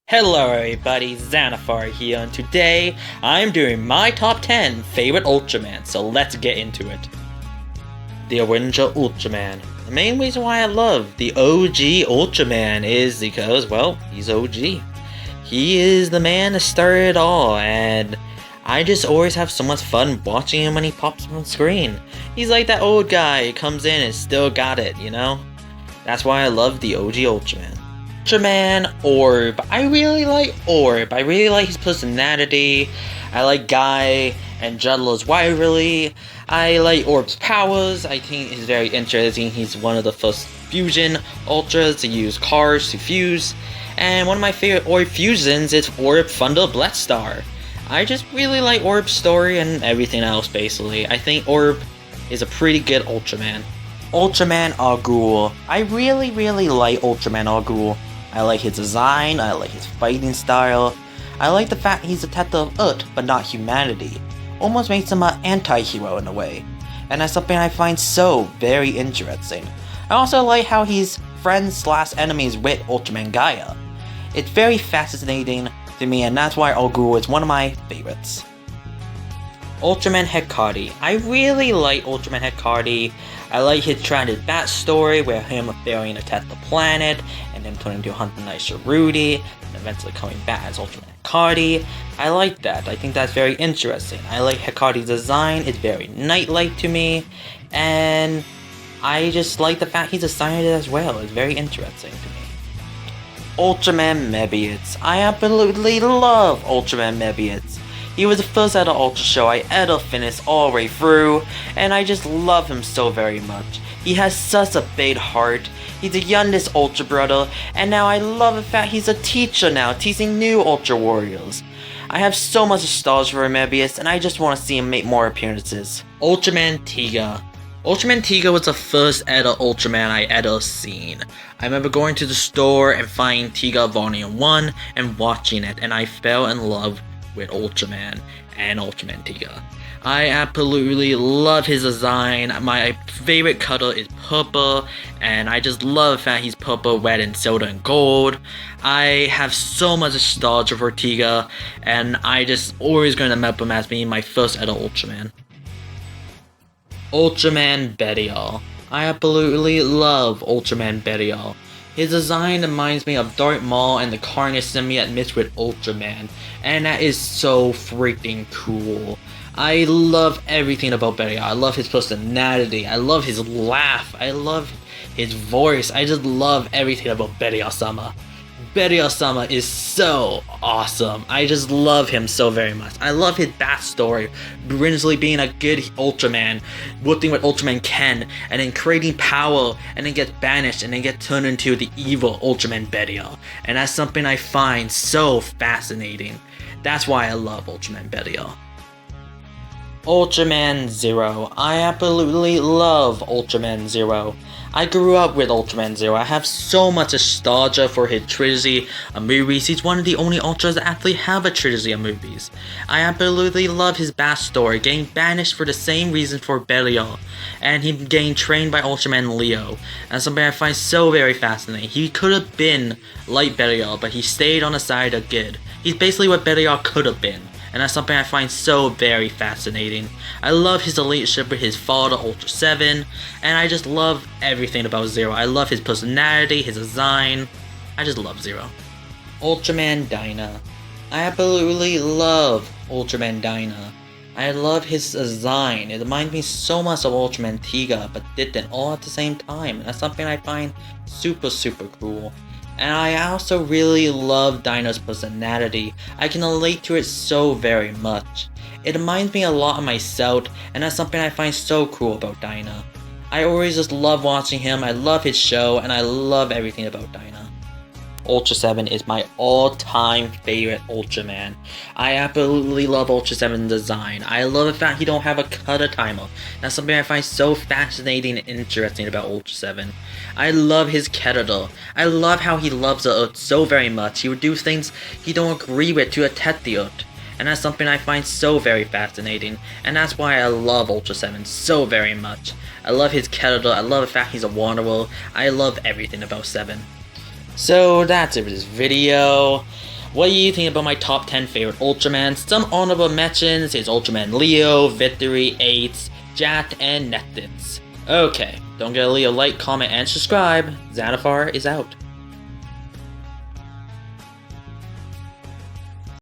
Hello everybody, Xanathar here, and today I'm doing my top 10 favorite Ultraman, so let's get into it. The original Ultraman. The main reason why I love the OG Ultraman is because, well, he's OG. He is the man that started it all, and I just always have so much fun watching him when he pops up on screen. He's like that old guy who comes in and still got it, you know? That's why I love the OG Ultraman. Ultraman Orb. I really like Orb. I really like his personality. I like Guy and Juddler's rivalry. I like Orb's powers. I think he's very interesting. He's one of the first fusion ultras to use cars to fuse. And one of my favorite Orb fusions is Orb Thunder Bloodstar. I just really like Orb's story and everything else basically. I think Orb is a pretty good Ultraman. Ultraman Argul. I really like Ultraman Argul. I like his design, I like his fighting style, I like the fact he's a test of Earth but not humanity. Almost makes him an anti-hero in a way, and that's something I find so very interesting. I also like how he's friends/enemies with Ultraman Gaia. It's very fascinating to me, and that's why Argul is one of my favorites. Ultraman Hecate. I really like Ultraman Hecate. I like his tragic backstory where him failing to attack the planet and then turning to Hunter Knight Sharuti and eventually coming back as Ultraman Hecate. I like that. I think that's very interesting. I like Hecate's design. It's very knight-like to me, and I just like the fact he's a scientist as well. It's very interesting to me. Ultraman Mebius. I absolutely love Ultraman Mebius. He was the first out of Ultra show I ever finished all the way through, and I just love him so very much. He has such a big heart. He's the youngest Ultra brother, and now I love the fact he's a teacher now, teaching new Ultra warriors. I have so much nostalgia for Mebius, and I just want to see him make more appearances. Ultraman Tiga. Ultraman Tiga was the first ever Ultraman I ever seen. I remember going to the store and finding Tiga Volume 1 and watching it, and I fell in love with Ultraman and Ultraman Tiga. I absolutely love his design. My favorite color is purple, and I just love the fact he's purple, red, and silver and gold. I have so much nostalgia for Tiga, and I just always going to remember him as being my first ever Ultraman. Ultraman Belial. I absolutely love Ultraman Belial. His design reminds me of Darth Maul and the Carnage symbiote mixed with Ultraman, and that is so freaking cool. I love everything about Belial. I love his personality, I love his laugh, I love his voice, I just love everything about Belial-sama. Belial-sama is so awesome. I just love him so very much. I love his backstory, originally being a good Ultraman, working with Ultraman Ken, and then creating power, and then gets banished, and then gets turned into the evil Ultraman Belial. And that's something I find so fascinating. That's why I love Ultraman Belial. Ultraman Zero. I absolutely love Ultraman Zero. I grew up with Ultraman Zero. I have so much nostalgia for his trilogy of movies. He's one of the only Ultras that actually have a trilogy of movies. I absolutely love his backstory, getting banished for the same reason for Belial, and him getting trained by Ultraman Leo. And something I find so very fascinating. He could have been like Belial, but he stayed on the side of good. He's basically what Belial could have been. And that's something I find so very fascinating. I love his relationship with his father, Ultra 7, and I just love everything about Zero. I love his personality, his design. I just love Zero. Ultraman Dyna. I absolutely love Ultraman Dyna. I love his design. It reminds me so much of Ultraman Tiga, but did them all at the same time. And that's something I find super cool. And I also really love Dyna's personality. I can relate to it so very much. It reminds me a lot of myself, and that's something I find so cool about Dyna. I always just love watching him, I love his show, and I love everything about Dyna. Ultra 7 is my all-time favorite Ultraman. I absolutely love Ultra 7's design. I love the fact he don't have a cutter timer. That's something I find so fascinating and interesting about Ultra 7. I love his character. I love how he loves the Earth so very much. He would do things he don't agree with to attack the Earth. And that's something I find so very fascinating. And that's why I love Ultra 7 so very much. I love his character. I love the fact he's a wanderer. I love everything about 7. So that's it for this video. What do you think about my top 10 favorite Ultramans? Some honorable mentions is Ultraman Leo, Victory, 8, Jack, and Nectits. Okay, don't forget to leave a like, comment, and subscribe. Xanathar is out.